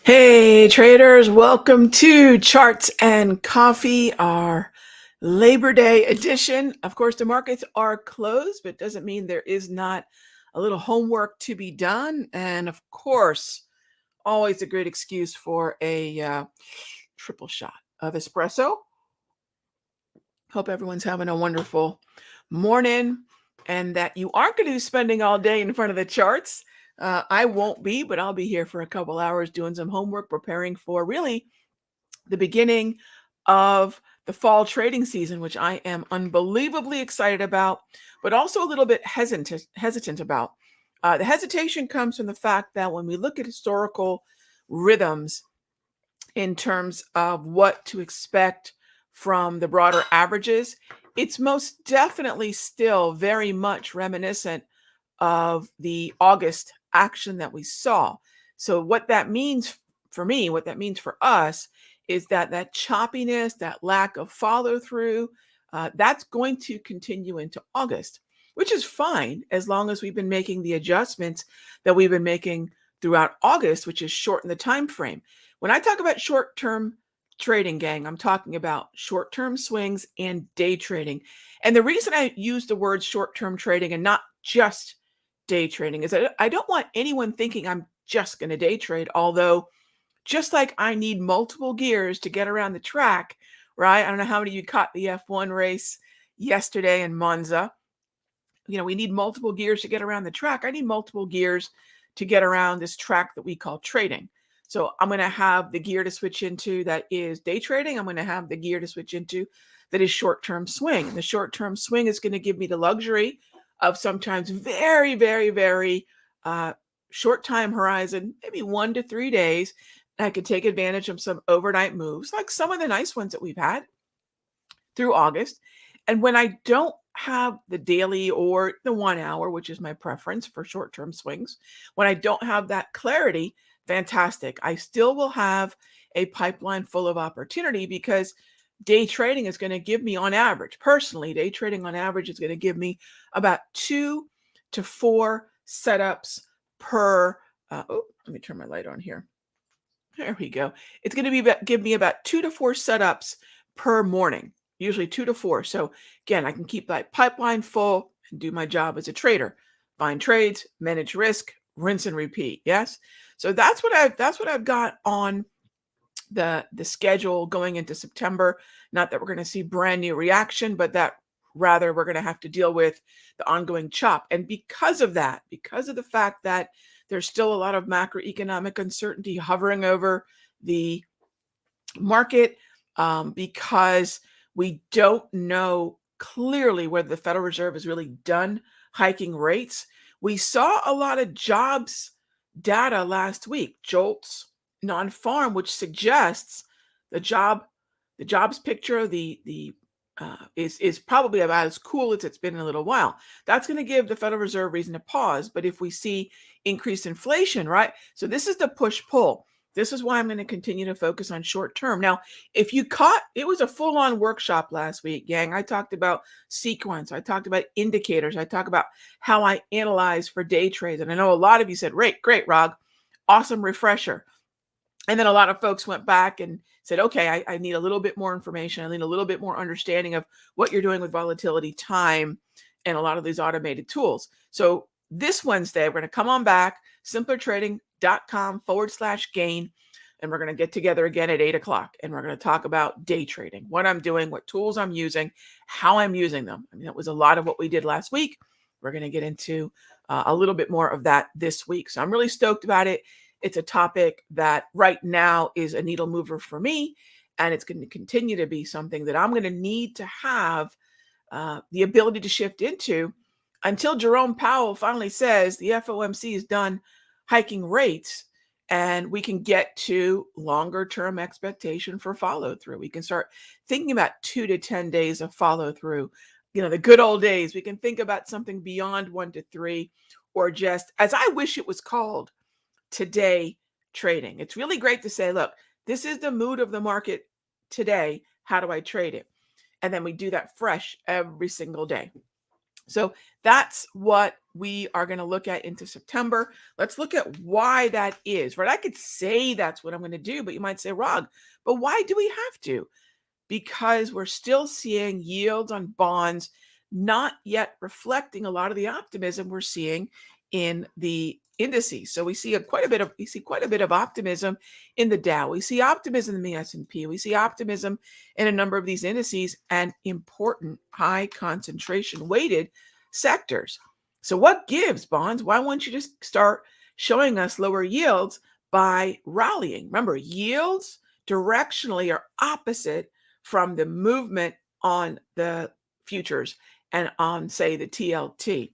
Hey traders, welcome to Charts and Coffee, our Labor Day edition. Of course, the markets are closed, but doesn't mean there is not a little homework to be done. And of course, always a great excuse for a triple shot of espresso. Hope everyone's having a wonderful morning and that you aren't going to be spending all day in front of the charts. I won't be, but I'll be here for a couple hours doing some homework, preparing for really the beginning of the fall trading season, which I am unbelievably excited about, but also a little bit hesitant about. The hesitation comes from the fact that when we look at historical rhythms in terms of what to expect from the broader averages, it's most definitely still very much reminiscent of the August action that we saw. So what that means for me, what that means for us, is that choppiness, that lack of follow through, that's going to continue into August, which is fine as long as we've been making the adjustments that we've been making throughout August, which is shorten the time frame. When I talk about short-term trading, gang, I'm talking about short-term swings and day trading. And the reason I use the word short-term trading and not just day trading is that I don't want anyone thinking I'm just going to day trade, although just like I need multiple gears to get around the track, right? I don't know how many of you caught the F1 race yesterday in Monza. We need multiple gears to get around the track. I need multiple gears to get around this track that we call trading. So I'm going to have the gear to switch into that is day trading. I'm going to have the gear to switch into that is short-term swing. And the short-term swing is going to give me the luxury of sometimes very, very, very short time horizon, maybe 1 to 3 days. I could take advantage of some overnight moves, like some of the nice ones that we've had through August. And when I don't have the daily or the 1 hour, which is my preference for short-term swings, when I don't have that clarity, fantastic. I still will have a pipeline full of opportunity because day trading is going to give me on average, personally, day trading on average is going to give me about 2 to 4 setups per, let me turn my light on here. There we go. It's going to give me about 2 to 4 setups per morning, usually 2 to 4. So again, I can keep that pipeline full and do my job as a trader. Find trades, manage risk, rinse and repeat. Yes. So that's what I've got on the schedule going into September. Not that we're going to see brand new reaction, but that rather we're going to have to deal with the ongoing chop. And because of that, because of the fact that there's still a lot of macroeconomic uncertainty hovering over the market, because we don't know clearly whether the Federal Reserve is really done hiking rates. We saw a lot of jobs data last week, JOLTS, non-farm, which suggests the jobs picture, is probably about as cool as it's been in a little while. That's going to give the Federal Reserve reason to pause. But if we see increased inflation, right? So this is the push-pull. This is why I'm going to continue to focus on short term. Now, if you caught, it was a full-on workshop last week, gang. I talked about sequence. I talked about indicators. I talked about how I analyze for day trades. And I know a lot of you said, great, Rog, awesome refresher. And then a lot of folks went back and said, okay, I need a little bit more information. I need a little bit more understanding of what you're doing with volatility time and a lot of these automated tools. So this Wednesday, we're going to come on back, simplertrading.com/gain. And we're going to get together again at 8 o'clock. And we're going to talk about day trading, what I'm doing, what tools I'm using, how I'm using them. I mean, that was a lot of what we did last week. We're going to get into a little bit more of that this week. So I'm really stoked about it. It's a topic that right now is a needle mover for me, and it's going to continue to be something that I'm going to need to have the ability to shift into until Jerome Powell finally says the FOMC is done hiking rates and we can get to longer term expectation for follow through. We can start thinking about 2 to 10 days of follow through. The good old days. We can think about something beyond 1 to 3, or just, as I wish it was called, today trading. It's really great to say, look, this is the mood of the market today. How do I trade it? And then we do that fresh every single day. So that's what we are going to look at into September. Let's look at why that is, right? I could say that's what I'm going to do, but you might say, Rog, but why do we have to? Because we're still seeing yields on bonds not yet reflecting a lot of the optimism we're seeing in the indices. So we see quite a bit of optimism in the Dow. We see optimism in the S&P. We see optimism in a number of these indices and important high concentration weighted sectors. So what gives, bonds? Why won't you just start showing us lower yields by rallying? Remember, yields directionally are opposite from the movement on the futures and on, say, the TLT.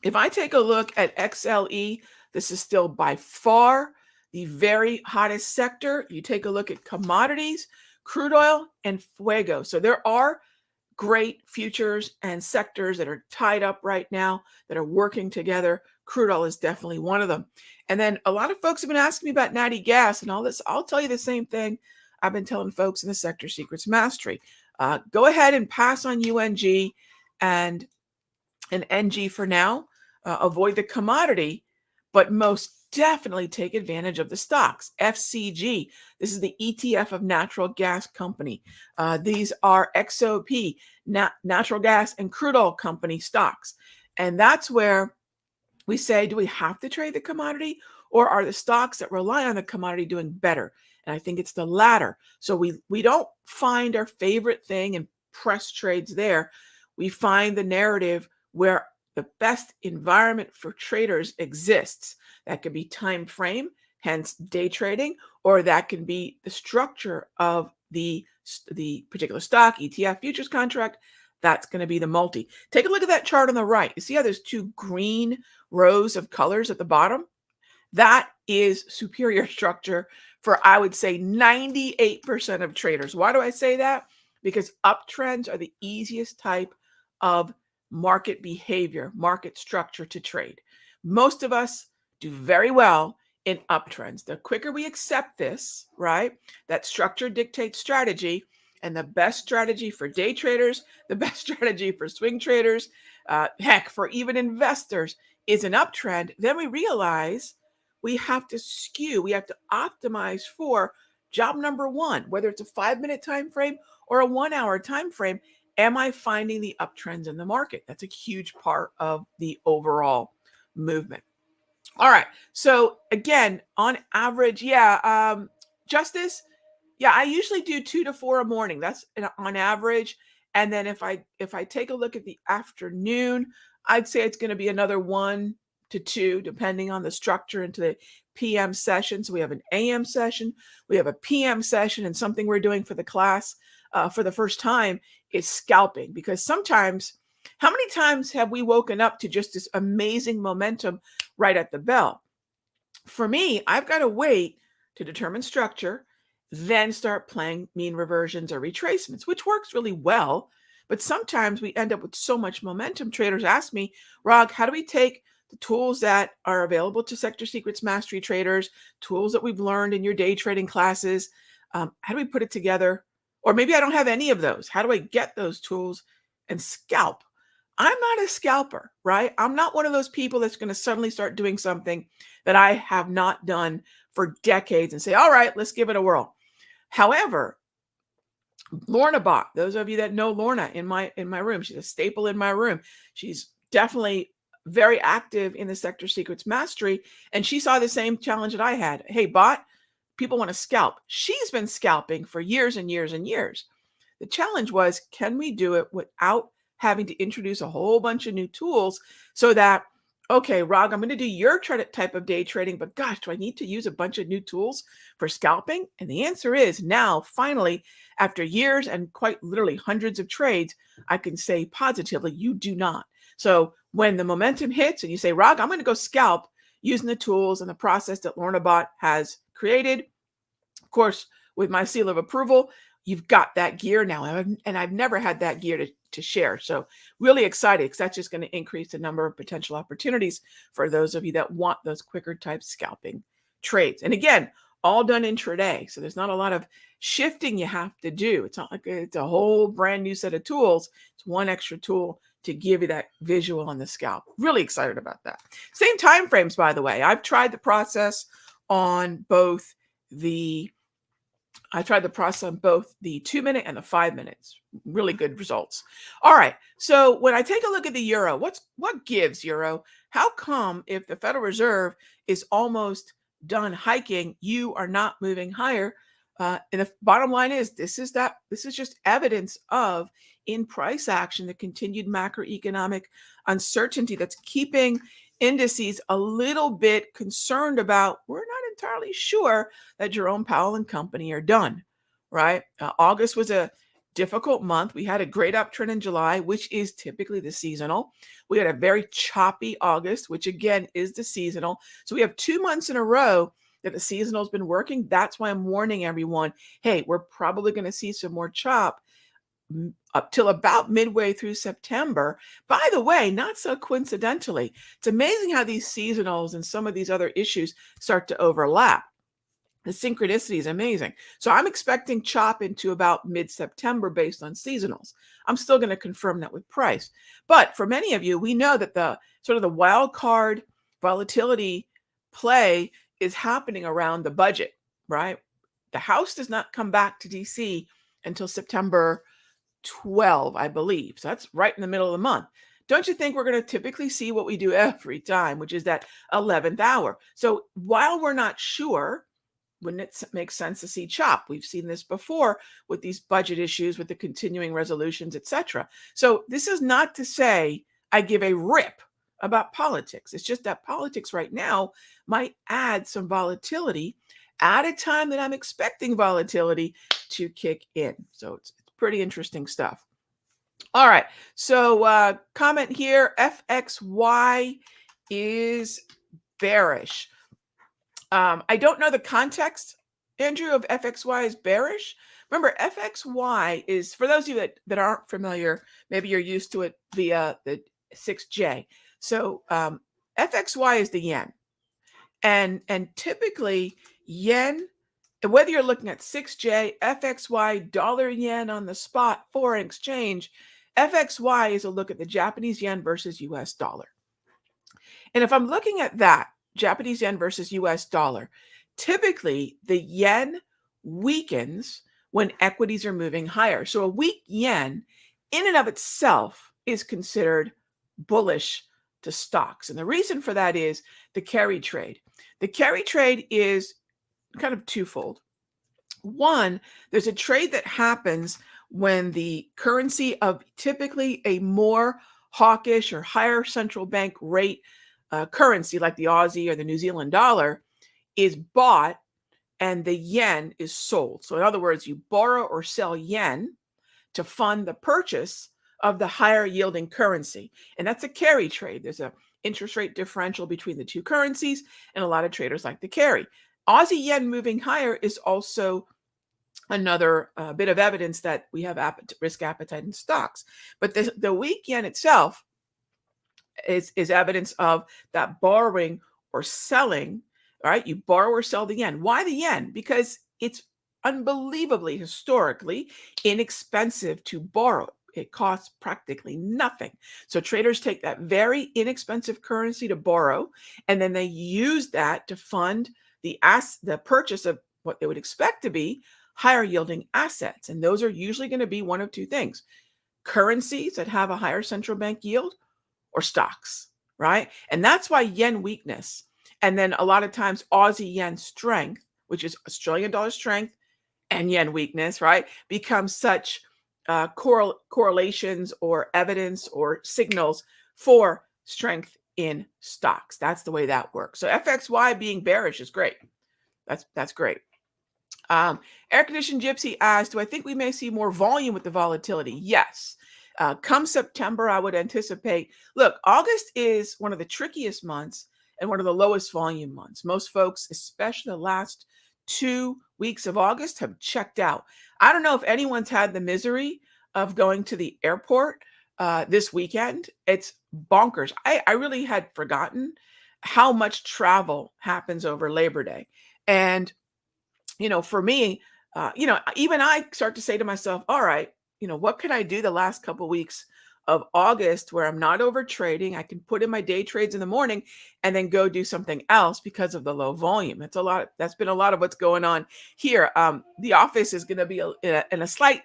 If I take a look at XLE, this is still by far the very hottest sector. You take a look at commodities, crude oil, and fuego. So there are great futures and sectors that are tied up right now that are working together. Crude oil is definitely one of them. And then a lot of folks have been asking me about natty gas and all this. I'll tell you the same thing I've been telling folks in the Sector Secrets Mastery. Go ahead and pass on UNG and NG for now. Avoid the commodity, but most definitely take advantage of the stocks. FCG, this is the ETF of natural gas company. These are XOP, natural gas and crude oil company stocks. And that's where we say, do we have to trade the commodity, or are the stocks that rely on the commodity doing better? And I think it's the latter. So we don't find our favorite thing and press trades there. We find the narrative where the best environment for traders exists. That could be time frame, hence day trading, or that can be the structure of the particular stock, ETF, futures contract. That's going to be the multi. Take a look at that chart on the right. You see how there's two green rows of colors at the bottom? That is superior structure for, I would say, 98% of traders. Why do I say that? Because uptrends are the easiest type of market behavior, market structure to trade. Most of us do very well in uptrends. The quicker we accept this, right, that structure dictates strategy, and the best strategy for day traders, the best strategy for swing traders, heck, for even investors is an uptrend, then we realize we have to skew, we have to optimize for job number one, whether it's a 5-minute time frame or a 1-hour time frame. Am I finding the uptrends in the market? That's a huge part of the overall movement. All right. So again, on average, Justice, I usually do 2 to 4 a morning. That's on average. And then if I take a look at the afternoon, I'd say it's going to be another 1 to 2, depending on the structure into the PM session. So we have an AM session, we have a PM session, and something we're doing for the class for the first time is scalping. Because sometimes, how many times have we woken up to just this amazing momentum right at the bell? For me, I've got to wait to determine structure, then start playing mean reversions or retracements, which works really well. But sometimes we end up with so much momentum. Traders ask me, Rog, how do we take the tools that are available to Sector Secrets Mastery traders, tools that we've learned in your day trading classes? How do we put it together? Or maybe I don't have any of those. How do I get those tools and scalp? I'm not a scalper, right? I'm not one of those people that's going to suddenly start doing something that I have not done for decades and say, all right, let's give it a whirl. However, Lorna Bot, those of you that know Lorna in my room, she's a staple in my room. She's definitely very active in the Sector Secrets Mastery, and she saw the same challenge that I had. Hey, Bot, people want to scalp. She's been scalping for years and years and years. The challenge was, can we do it without having to introduce a whole bunch of new tools so that, okay, Rog, I'm going to do your type of day trading, but gosh, do I need to use a bunch of new tools for scalping? And the answer is now, finally, after years and quite literally hundreds of trades, I can say positively, you do not. So when the momentum hits and you say, Rog, I'm going to go scalp using the tools and the process that Lorna Bot has created, of course, with my seal of approval, you've got that gear now. And I've never had that gear to share. So really excited, because that's just going to increase the number of potential opportunities for those of you that want those quicker type scalping trades. And again, all done intraday. So there's not a lot of shifting you have to do. It's not like it's a whole brand new set of tools. It's one extra tool to give you that visual on the scalp. Really excited about that. Same time frames, by the way. I've tried the process on both the I tried the process on both the 2 minute and the 5 minutes. Really good results. All right. So when I take a look at the euro, what gives euro? How come if the Federal Reserve is almost done hiking, you are not moving higher? And the bottom line is this is just evidence of in price action the continued macroeconomic uncertainty that's keeping indices a little bit concerned about we're not entirely sure that Jerome Powell and company are done, right? August was a difficult month. We had a great uptrend in July, which is typically the seasonal. We had a very choppy August, which again is the seasonal. So we have 2 months in a row that the seasonal has been working. That's why I'm warning everyone, hey, we're probably going to see some more chop up till about midway through September. By the way, not so coincidentally, it's amazing how these seasonals and some of these other issues start to overlap. The synchronicity is amazing. So I'm expecting chop into about mid-September based on seasonals. I'm still going to confirm that with price. But for many of you, we know that the sort of the wild card volatility play is happening around the budget, right? The House does not come back to DC until September 12, I believe. So that's right in the middle of the month. Don't you think we're going to typically see what we do every time, which is that 11th hour? So while we're not sure, wouldn't it make sense to see chop? We've seen this before with these budget issues, with the continuing resolutions, etc. So this is not to say I give a rip about politics. It's just that politics right now might add some volatility at a time that I'm expecting volatility to kick in. So it's pretty interesting stuff. All right. So comment here, FXY is bearish. I don't know the context, Andrew, of FXY is bearish. Remember, FXY is, for those of you that aren't familiar, maybe you're used to it via the 6J. So FXY is the yen. And typically yen, whether you're looking at 6J, FXY, dollar yen on the spot, foreign exchange, FXY is a look at the Japanese yen versus US dollar. And if I'm looking at that, Japanese yen versus US dollar, typically the yen weakens when equities are moving higher. So a weak yen in and of itself is considered bullish to stocks. And the reason for that is the carry trade. The carry trade is kind of twofold. One, there's a trade that happens when the currency of typically a more hawkish or higher central bank rate currency like the Aussie or the New Zealand dollar is bought and the yen is sold. So in other words, you borrow or sell yen to fund the purchase of the higher yielding currency. And that's a carry trade. There's an interest rate differential between the two currencies, and a lot of traders like to carry. Aussie yen moving higher is also another bit of evidence that we have risk appetite in stocks. But the weak yen itself is evidence of that borrowing or selling, right? You borrow or sell the yen. Why the yen? Because it's unbelievably historically inexpensive to borrow. It costs practically nothing. So traders take that very inexpensive currency to borrow, and then they use that to fund the purchase of what they would expect to be higher yielding assets. And those are usually going to be one of two things: currencies that have a higher central bank yield, or stocks, right? And that's why yen weakness, and then a lot of times Aussie yen strength, which is Australian dollar strength and yen weakness, right, becomes such correlations or evidence or signals for strength in stocks. That's the way that works. So FXY being bearish is great. That's great. Air Conditioned Gypsy asked, do I think we may see more volume with the volatility? Yes. Come September, I would anticipate. Look, August is one of the trickiest months and one of the lowest volume months. Most folks, especially the last 2 weeks of August, have checked out. I don't know if anyone's had the misery of going to the airport this weekend. It's bonkers. I really had forgotten how much travel happens over Labor Day. And For me, even I start to say to myself, all right, what could I do the last couple weeks of August where I'm not over trading? I can put in my day trades in the morning and then go do something else because of the low volume. That's been a lot of what's going on here. The office is going to be in a slight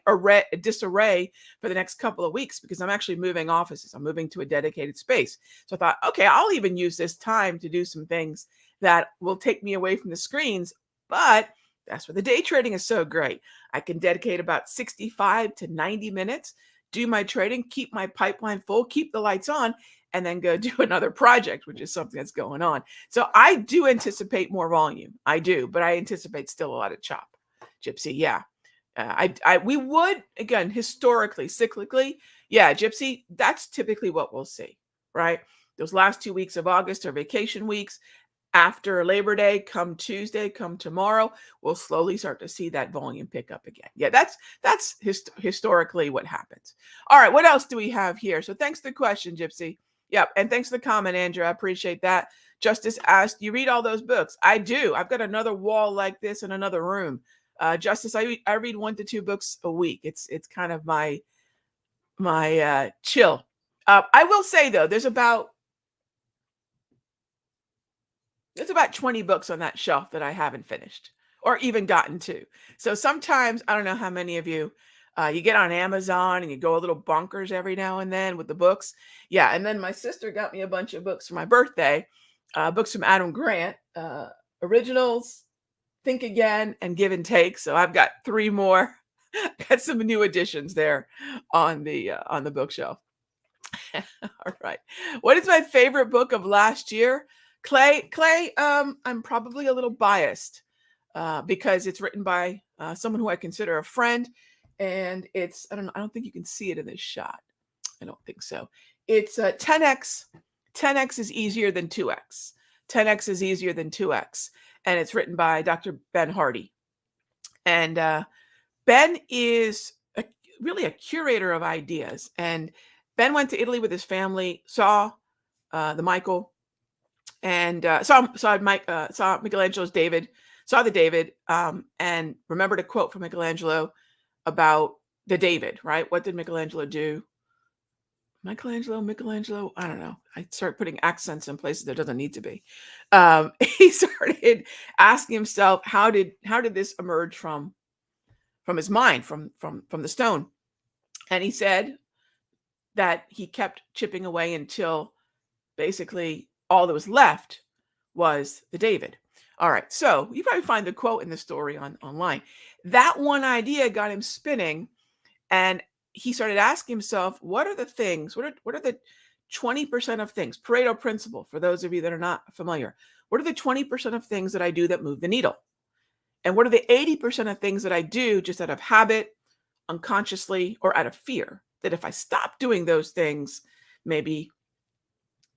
disarray for the next couple of weeks because I'm actually moving offices. I'm moving to a dedicated space. So I thought, okay, I'll even use this time to do some things that will take me away from the screens. But that's where the day trading is so great. I can dedicate about 65 to 90 minutes, do my trading, keep my pipeline full, keep the lights on, and then go do another project, which is something that's going on. So I do anticipate more volume. I do, but I anticipate still a lot of chop. Gypsy, yeah. We would, again, historically, cyclically, yeah, Gypsy, that's typically what we'll see, right? Those last 2 weeks of August are vacation weeks. After Labor Day, come Tuesday, come tomorrow, we'll slowly start to see that volume pick up again. Yeah, that's historically what happens. All right, what else do we have here? So thanks for the question, Gypsy. Yep, and thanks for the comment, Andrew. I appreciate that. Justice asked, "You read all those books?" I do. I've got another wall like this in another room. Justice, I read 1 to 2 books a week. It's kind of my chill. I will say though, there's about 20 books on that shelf that I haven't finished or even gotten to. So sometimes, I don't know how many of you, you get on Amazon and you go a little bonkers every now and then with the books. Yeah. And then my sister got me a bunch of books for my birthday, books from Adam Grant, originals, Think Again, and Give and Take. So I've got 3 more. Got some new additions there on the bookshelf. All right. What is my favorite book of last year? Clay, I'm probably a little biased because it's written by someone who I consider a friend. And I don't think you can see it in this shot. I don't think so. It's 10x. 10x is easier than 2x. 10x is easier than 2x. And it's written by Dr. Ben Hardy. And Ben is really a curator of ideas. And Ben went to Italy with his family, saw the Michael, and saw Michelangelo's David, saw the David, and remembered a quote from Michelangelo about the David. Right? What did Michelangelo do? Michelangelo. I don't know. I start putting accents in places there doesn't need to be. He started asking himself, how did this emerge from his mind, from the stone? And he said that he kept chipping away until basically all that was left was the David. All right. So you probably find the quote in the story online. That one idea got him spinning, and he started asking himself, what are the things? What are the 20% of things? Pareto principle, for those of you that are not familiar. What are the 20% of things that I do that move the needle? And what are the 80% of things that I do just out of habit, unconsciously, or out of fear? That if I stop doing those things, maybe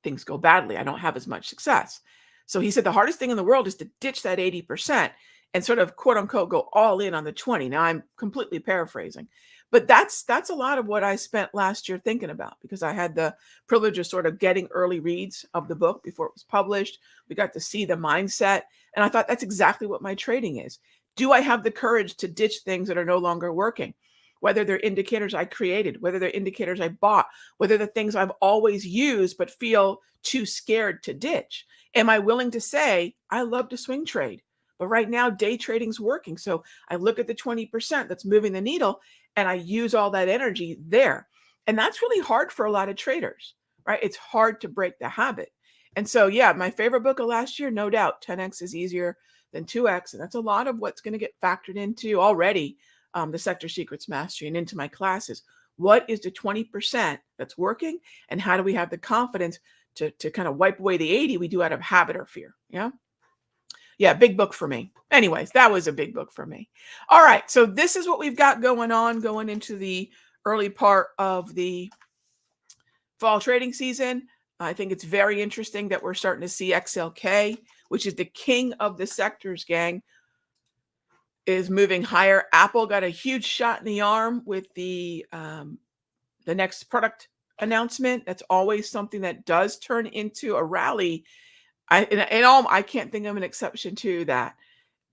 things go badly. I don't have as much success. So he said the hardest thing in the world is to ditch that 80% and sort of quote unquote go all in on the 20. Now I'm completely paraphrasing, but that's a lot of what I spent last year thinking about, because I had the privilege of sort of getting early reads of the book before it was published. We got to see the mindset, and I thought that's exactly what my trading is. Do I have the courage to ditch things that are no longer working? Whether they're indicators I created, whether they're indicators I bought, whether the things I've always used but feel too scared to ditch. Am I willing to say, I love to swing trade, but right now day trading's working. So I look at the 20% that's moving the needle and I use all that energy there. And that's really hard for a lot of traders, right? It's hard to break the habit. And so, yeah, my favorite book of last year, no doubt, 10X is easier than 2X. And that's a lot of what's going to get factored into already the Sector Secrets Mastery and into my classes. What is the 20% that's working? And how do we have the confidence to kind of wipe away the 80 we do out of habit or fear? Yeah. Yeah, big book for me. Anyways, that was a big book for me. All right. So this is what we've got going on going into the early part of the fall trading season. I think it's very interesting that we're starting to see XLK, which is the king of the sectors, gang, is moving higher. Apple got a huge shot in the arm with the next product announcement. That's always something that does turn into a rally. I can't think of an exception to that.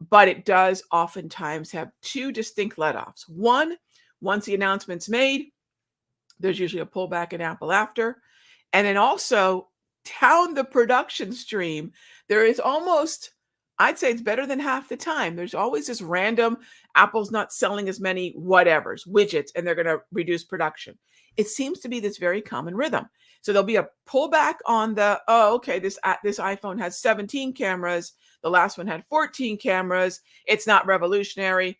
but it does oftentimes have two distinct let-offs. One, once the announcement's made, there's usually a pullback in Apple after. And then also down the production stream, there is almost, I'd say it's better than half the time. There's always this random Apple's not selling as many whatevers, widgets, and they're going to reduce production. It seems to be this very common rhythm. So there'll be a pullback on the, oh, okay, this iPhone has 17 cameras. The last one had 14 cameras. It's not revolutionary.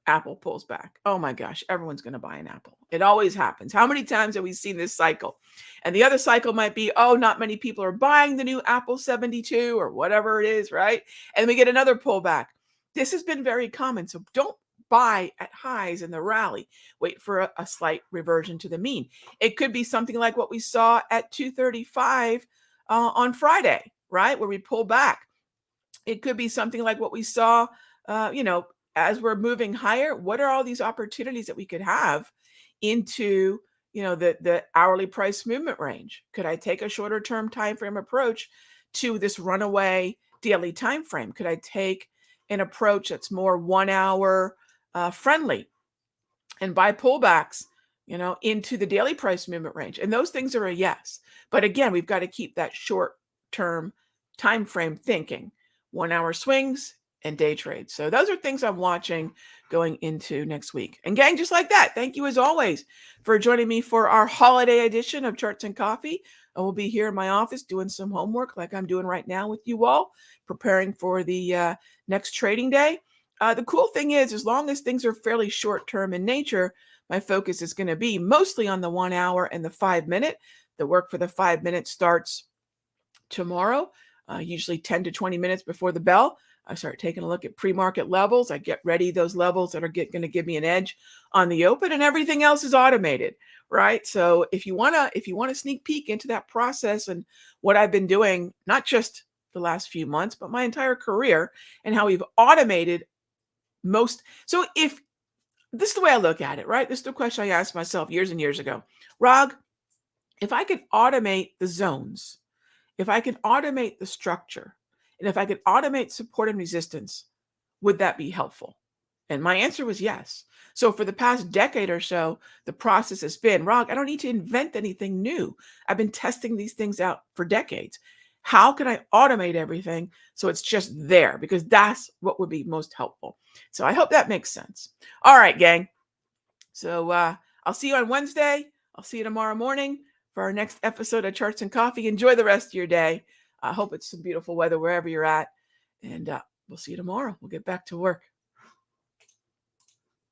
Apple pulls back. Oh my gosh, everyone's going to buy an Apple. It always happens. How many times have we seen this cycle? And the other cycle might be, oh, not many people are buying the new Apple 72 or whatever it is, right? And we get another pullback. This has been very common. So don't buy at highs in the rally. Wait for a slight reversion to the mean. It could be something like what we saw at 235 on Friday, right? Where we pull back. It could be something like what we saw, as we're moving higher. What are all these opportunities that we could have into, the hourly price movement range? Could I take a shorter term time frame approach to this runaway daily time frame? Could I take an approach that's more 1 hour friendly and buy pullbacks, into the daily price movement range? And those things are a yes. But again, we've got to keep that short term time frame thinking. 1 hour swings and day trades. So those are things I'm watching going into next week. And gang, just like that, thank you as always for joining me for our holiday edition of Charts and Coffee. I will be here in my office doing some homework like I'm doing right now with you all, preparing for the next trading day. The cool thing is, as long as things are fairly short term in nature, my focus is going to be mostly on the 1 hour and the 5 minute. The work for the 5 minute starts tomorrow, usually 10 to 20 minutes before the bell. I start taking a look at pre-market levels. I get ready those levels that are going to give me an edge on the open, and everything else is automated, right? So if you want to sneak peek into that process and what I've been doing, not just the last few months, but my entire career, and how we've automated most. So if this is the way I look at it, right? This is the question I asked myself years and years ago. Rog, if I could automate the zones, if I could automate the structure, and if I could automate support and resistance, would that be helpful? And my answer was yes. So for the past decade or so, the process has been, Rog, I don't need to invent anything new. I've been testing these things out for decades. How can I automate everything so it's just there? Because that's what would be most helpful. So I hope that makes sense. All right, gang. So I'll see you on Wednesday. I'll see you tomorrow morning for our next episode of Charts and Coffee. Enjoy the rest of your day. I hope it's some beautiful weather wherever you're at. And we'll see you tomorrow. We'll get back to work.